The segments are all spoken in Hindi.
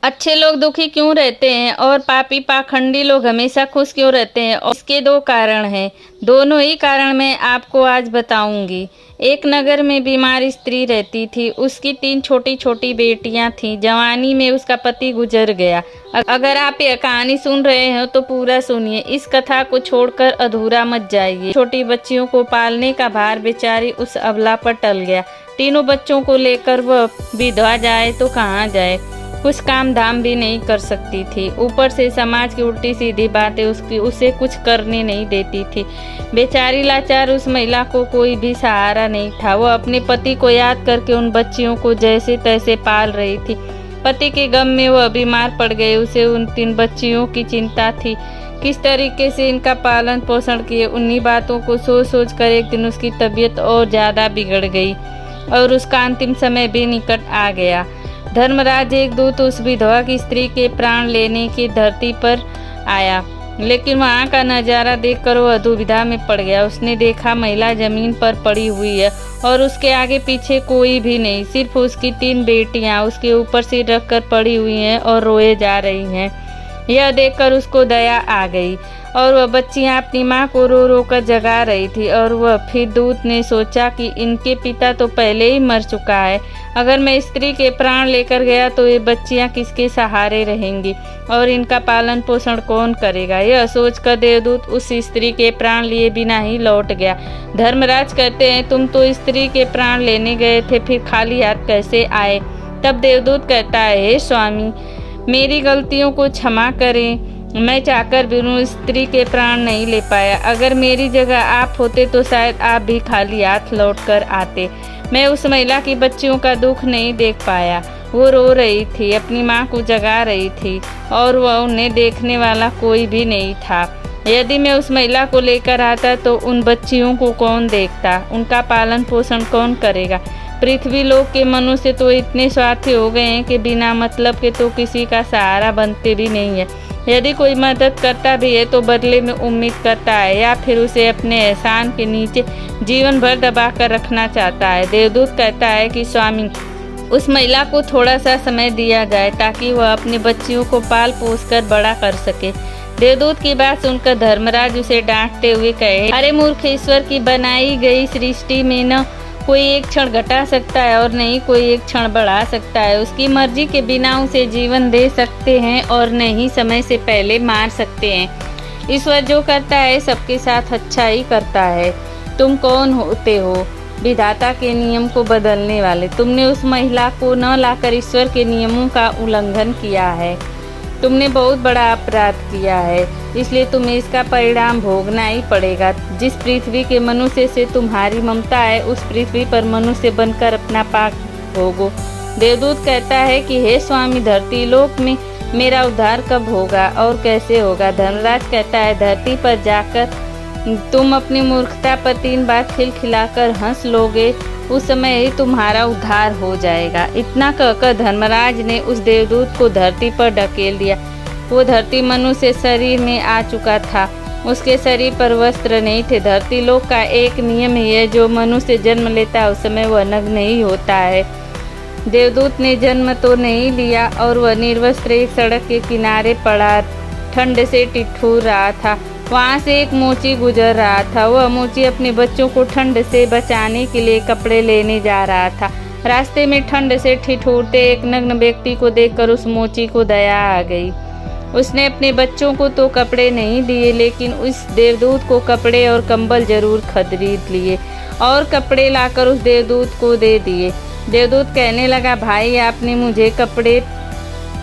अच्छे लोग दुखी क्यों रहते हैं और पापी पाखंडी लोग हमेशा खुश क्यों रहते हैं? और इसके दो कारण हैं। दोनों ही कारण मैं आपको आज बताऊंगी। एक नगर में बीमार स्त्री रहती थी। उसकी 3 छोटी छोटी बेटियां थीं। जवानी में उसका पति गुजर गया। अगर आप यह कहानी सुन रहे हो तो पूरा सुनिए। इस कथा को छोड़कर अधूरा मत जाइए। छोटी बच्चियों को पालने का भार बेचारी उस अबला पर टल गया। तीनों बच्चों को लेकर वह विधवा जाए तो कहाँ जाए। कुछ काम धाम भी नहीं कर सकती थी। ऊपर से समाज की उल्टी सीधी बातें उसे कुछ करने नहीं देती थी। बेचारी लाचार उस महिला को कोई भी सहारा नहीं था। वह अपने पति को याद करके उन बच्चियों को जैसे तैसे पाल रही थी। पति के गम में वह बीमार पड़ गए। उसे उन 3 बच्चियों की चिंता थी। किस तरीके से इनका पालन पोषण किए, उन्हीं बातों को सोच सोच कर एक दिन उसकी तबीयत और ज्यादा बिगड़ गई और उसका अंतिम समय भी निकट आ गया। धर्मराज एक दूत उस विधवा की स्त्री के प्राण लेने की धरती पर आया, लेकिन वहां का नजारा देखकर वह दुविधा में पड़ गया। उसने देखा महिला जमीन पर पड़ी हुई है और उसके आगे पीछे कोई भी नहीं, सिर्फ उसकी 3 बेटियां उसके ऊपर सिर रखकर पड़ी हुई हैं और रोए जा रही हैं। यह देखकर उसको दया आ गई और वह बच्चियां अपनी माँ को रो रो कर जगा रही थी। और वह फिर दूत ने सोचा कि इनके पिता तो पहले ही मर चुका है। अगर मैं स्त्री के प्राण लेकर गया तो ये बच्चियां किसके सहारे रहेंगी और इनका पालन पोषण कौन करेगा। यह सोचकर देवदूत उस स्त्री के प्राण लिए बिना ही लौट गया। धर्मराज कहते हैं, तुम तो स्त्री के प्राण लेने गए थे, फिर खाली हाथ कैसे आए? तब देवदूत कहता है, हे स्वामी, मेरी गलतियों को क्षमा करें। मैं चाहकर भी उस स्त्री के प्राण नहीं ले पाया। अगर मेरी जगह आप होते तो शायद आप भी खाली हाथ लौट कर आते। मैं उस महिला की बच्चियों का दुख नहीं देख पाया। वो रो रही थी, अपनी माँ को जगा रही थी और वह उन्हें देखने वाला कोई भी नहीं था। यदि मैं उस महिला को लेकर आता तो उन बच्चियों को कौन देखता, उनका पालन पोषण कौन करेगा? पृथ्वी लोक के मनुष्य तो इतने स्वार्थी हो गए हैं कि बिना मतलब के तो किसी का सहारा बनते भी नहीं है। यदि कोई मदद करता भी है तो बदले में उम्मीद करता है या फिर उसे अपने एहसान के नीचे जीवन भर दबा कर रखना चाहता है। देवदूत कहता है कि स्वामी, उस महिला को थोड़ा सा समय दिया जाए ताकि वह अपनी बच्चियों को पाल पोस कर बड़ा कर सके। देवदूत की बात सुनकर धर्मराज उसे डांटते हुए कहे, अरे मूर्ख, ईश्वर की बनाई गई सृष्टि में न कोई एक क्षण घटा सकता है और नहीं कोई एक क्षण बढ़ा सकता है। उसकी मर्जी के बिना उसे जीवन दे सकते हैं और नहीं समय से पहले मार सकते हैं। ईश्वर जो करता है सबके साथ अच्छा ही करता है। तुम कौन होते हो विधाता के नियम को बदलने वाले? तुमने उस महिला को न लाकर ईश्वर के नियमों का उल्लंघन किया है। तुमने बहुत बड़ा अपराध किया है, इसलिए तुम्हें इसका परिणाम भोगना ही पड़ेगा। जिस पृथ्वी के मनुष्य से तुम्हारी ममता है, उस पृथ्वी पर मनुष्य बनकर अपना पाप भोगो। देवदूत कहता है कि हे स्वामी, धरती लोक में मेरा उद्धार कब होगा और कैसे होगा? धर्मराज कहता है, धरती पर जाकर तुम अपनी मूर्खता पर 3 बार खिलखिलाकर हंस लोगे, उस समय ही तुम्हारा उद्धार हो जाएगा। इतना कहकर धर्मराज ने उस देवदूत को धरती पर ढकेल दिया। वो धरती मनुष्य शरीर में आ चुका था। उसके शरीर पर वस्त्र नहीं थे। धरती लोक का एक नियम ही है, जो मनुष्य जन्म लेता है उस समय वह नग्न ही होता है। देवदूत ने जन्म तो नहीं लिया और वह निर्वस्त्र एक सड़क के किनारे पड़ा ठंड से ठिठुर रहा था। वहाँ से एक मोची गुजर रहा था। वह मोची अपने बच्चों को ठंड से बचाने के लिए कपड़े लेने जा रहा था। रास्ते में ठंड से ठिठुरते एक नग्न व्यक्ति को देखकर उस मोची को दया आ गई। उसने अपने बच्चों को तो कपड़े नहीं दिए, लेकिन उस देवदूत को कपड़े और कंबल जरूर खरीद लिए और कपड़े लाकर उस देवदूत को दे दिए। देवदूत कहने लगा, भाई, आपने मुझे कपड़े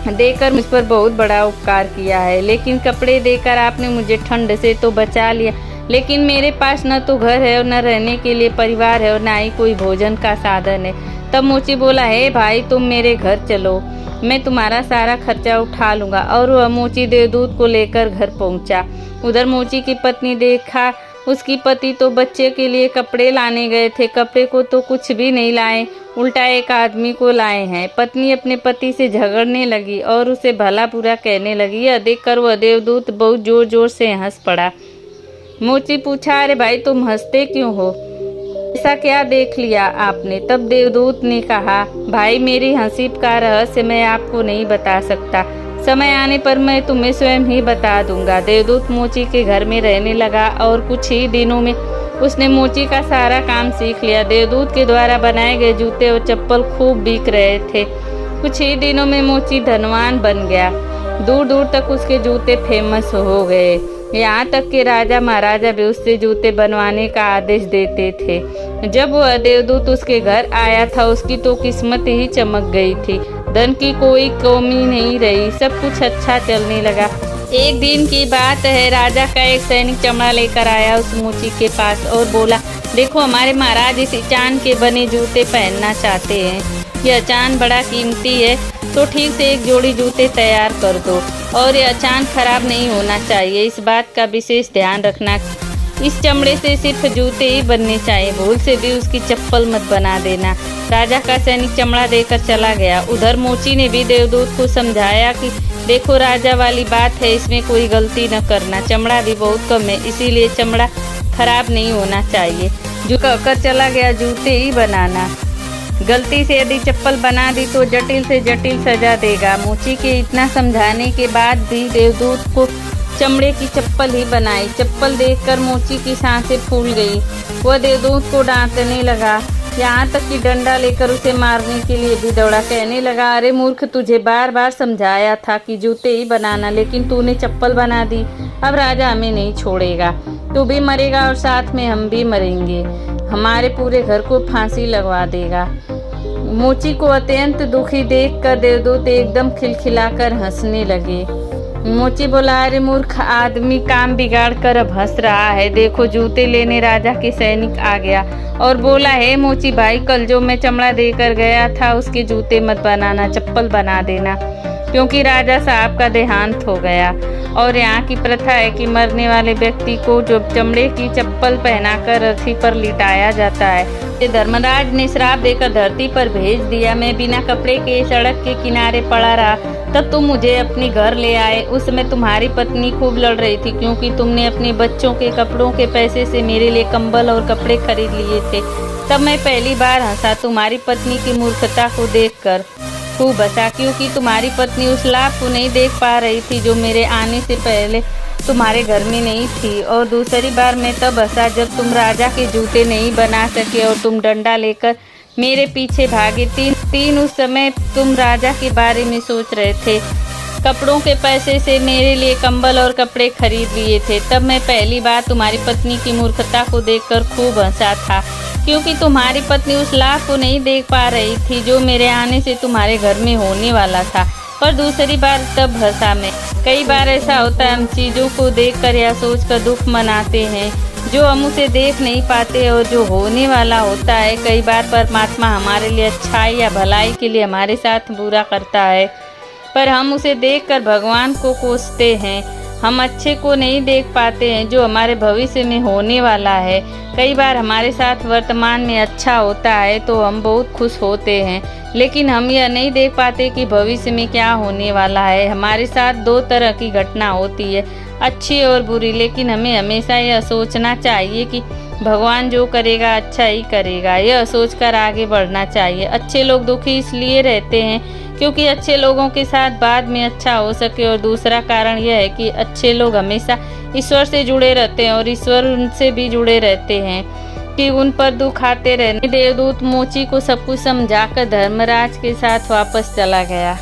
देकर मुझ पर बहुत बड़ा उपकार किया है, लेकिन कपड़े देकर आपने मुझे ठंड से तो बचा लिया, लेकिन मेरे पास न तो घर है और न रहने के लिए परिवार है और न ही कोई भोजन का साधन है। तब मोची बोला, हे भाई, तुम मेरे घर चलो, मैं तुम्हारा सारा खर्चा उठा लूंगा। और वह मोची देवदूत को लेकर घर पहुंचा। उधर मोची की पत्नी देखा, उसकी पति तो बच्चे के लिए कपड़े लाने गए थे, कपड़े को तो कुछ भी नहीं लाए, उल्टा एक आदमी को लाए हैं। पत्नी अपने पति से झगड़ने लगी और उसे भला बुरा कहने लगी। यह देखकर वह देवदूत बहुत जोर जोर से हंस पड़ा। मोची पूछा, अरे भाई, तुम हंसते क्यों हो? ऐसा क्या देख लिया आपने? तब देवदूत ने कहा, भाई मेरी हंसी का रहस्य मैं आपको नहीं बता सकता, समय आने पर मैं तुम्हें स्वयं ही बता दूंगा। देवदूत मोची के घर में रहने लगा और कुछ ही दिनों में उसने मोची का सारा काम सीख लिया। देवदूत के द्वारा बनाए गए जूते और चप्पल खूब बिक रहे थे। कुछ ही दिनों में मोची धनवान बन गया। दूर दूर तक उसके जूते फेमस हो गए, यहाँ तक कि राजा महाराजा भी उससे जूते बनवाने का आदेश देते थे। जब वह देवदूत उसके घर आया था, उसकी तो किस्मत ही चमक गई थी। धन की कोई कमी नहीं रही, सब कुछ अच्छा चलने लगा। एक दिन की बात है, राजा का एक सैनिक चमड़ा लेकर आया उस मोची के पास और बोला, देखो हमारे महाराज इस चांद के बने जूते पहनना चाहते हैं। यह चांद बड़ा कीमती है, तो ठीक से एक जोड़ी जूते तैयार कर दो और यह चांद खराब नहीं होना चाहिए। इस बात का विशेष ध्यान रखना। इस चमड़े से सिर्फ जूते ही बनने चाहिए, भूल से भी उसकी चप्पल मत बना देना। राजा का सैनिक चमड़ा देकर चला गया। उधर मोची ने भी देवदूत को समझाया कि देखो राजा वाली बात है, इसमें कोई गलती न करना, चमड़ा भी बहुत कम है, इसीलिए चमड़ा खराब नहीं होना चाहिए। जो कहकर चला गया जूते ही बनाना। गलती से यदि चप्पल बना दी तो जटिल से जटिल सजा देगा। मोची के इतना समझाने के बाद भी देवदूत को चमड़े की चप्पल ही बनाई। चप्पल देखकर मोची की सांसें फूल गई। वह देवदूत को डांटने लगा, यहाँ तक कि डंडा लेकर उसे मारने के लिए भी दौड़ा। कहने लगा, अरे मूर्ख, तुझे बार बार समझाया था कि जूते ही बनाना, लेकिन तूने चप्पल बना दी। अब राजा हमें नहीं छोड़ेगा, तू भी मरेगा और साथ में हम भी मरेंगे। हमारे पूरे घर को फांसी लगवा देगा। मोची को अत्यंत दुखी देखकर देवदूत एकदम खिलखिलाकर हंसने लगे। मोची बोला, अरे मूर्ख आदमी, काम बिगाड़ कर अब हंस रहा है। देखो जूते लेने राजा के सैनिक आ गया और बोला, हे मोची भाई, कल जो मैं चमड़ा देकर गया था उसके जूते मत बनाना, चप्पल बना देना, क्योंकि राजा साहब का देहांत हो गया और यहाँ की प्रथा है कि मरने वाले व्यक्ति को जो चमड़े की चप्पल पहनाकर अर्थी पर लिटाया जाता है। धर्मराज ने श्राप देकर धरती पर भेज दिया। मैं बिना कपड़े के सड़क के किनारे पड़ा रहा, तब तुम मुझे अपने घर ले आए। उस समय तुम्हारी पत्नी खूब लड़ रही थी, क्योंकि तुमने अपने बच्चों के कपड़ों के पैसे से मेरे लिए कंबल और कपड़े खरीद लिए थे। तब मैं पहली बार हंसा, तुम्हारी पत्नी की मूर्खता को देखकर खूब हंसा, क्योंकि तुम्हारी पत्नी उस लाभ को नहीं देख पा रही थी जो मेरे आने से पहले तुम्हारे घर में नहीं थी। और दूसरी बार मैं तब हंसा जब तुम राजा के जूते नहीं बना सके और तुम डंडा लेकर मेरे पीछे भागे। तीन उस समय तुम राजा के बारे में सोच रहे थे, कपड़ों के पैसे से मेरे लिए कंबल और कपड़े खरीद लिए थे। तब मैं पहली बार तुम्हारी पत्नी की मूर्खता को देखकर खूब हंसा था, क्योंकि तुम्हारी पत्नी उस लाभ को नहीं देख पा रही थी जो मेरे आने से तुम्हारे घर में होने वाला था। पर दूसरी बार तब हंसा मैं। कई बार ऐसा होता है, हम चीज़ों को देखकर या सोचकर दुख मनाते हैं जो हम उसे देख नहीं पाते और जो होने वाला होता है। कई बार परमात्मा हमारे लिए अच्छाई या भलाई के लिए हमारे साथ बुरा करता है, पर हम उसे देखकर भगवान को कोसते हैं। हम अच्छे को नहीं देख पाते हैं जो हमारे भविष्य में होने वाला है। कई बार हमारे साथ वर्तमान में अच्छा होता है तो हम बहुत खुश होते हैं, लेकिन हम यह नहीं देख पाते कि भविष्य में क्या होने वाला है। हमारे साथ दो तरह की घटना होती है, अच्छी और बुरी, लेकिन हमें हमेशा यह सोचना चाहिए कि भगवान जो करेगा अच्छा ही करेगा। यह सोचकर आगे बढ़ना चाहिए। अच्छे लोग दुखी इसलिए रहते हैं क्योंकि अच्छे लोगों के साथ बाद में अच्छा हो सके, और दूसरा कारण यह है कि अच्छे लोग हमेशा ईश्वर से जुड़े रहते हैं और ईश्वर उनसे भी जुड़े रहते हैं कि उन पर दुख आते रहने। देवदूत मोची को सब कुछ समझाकर धर्मराज के साथ वापस चला गया।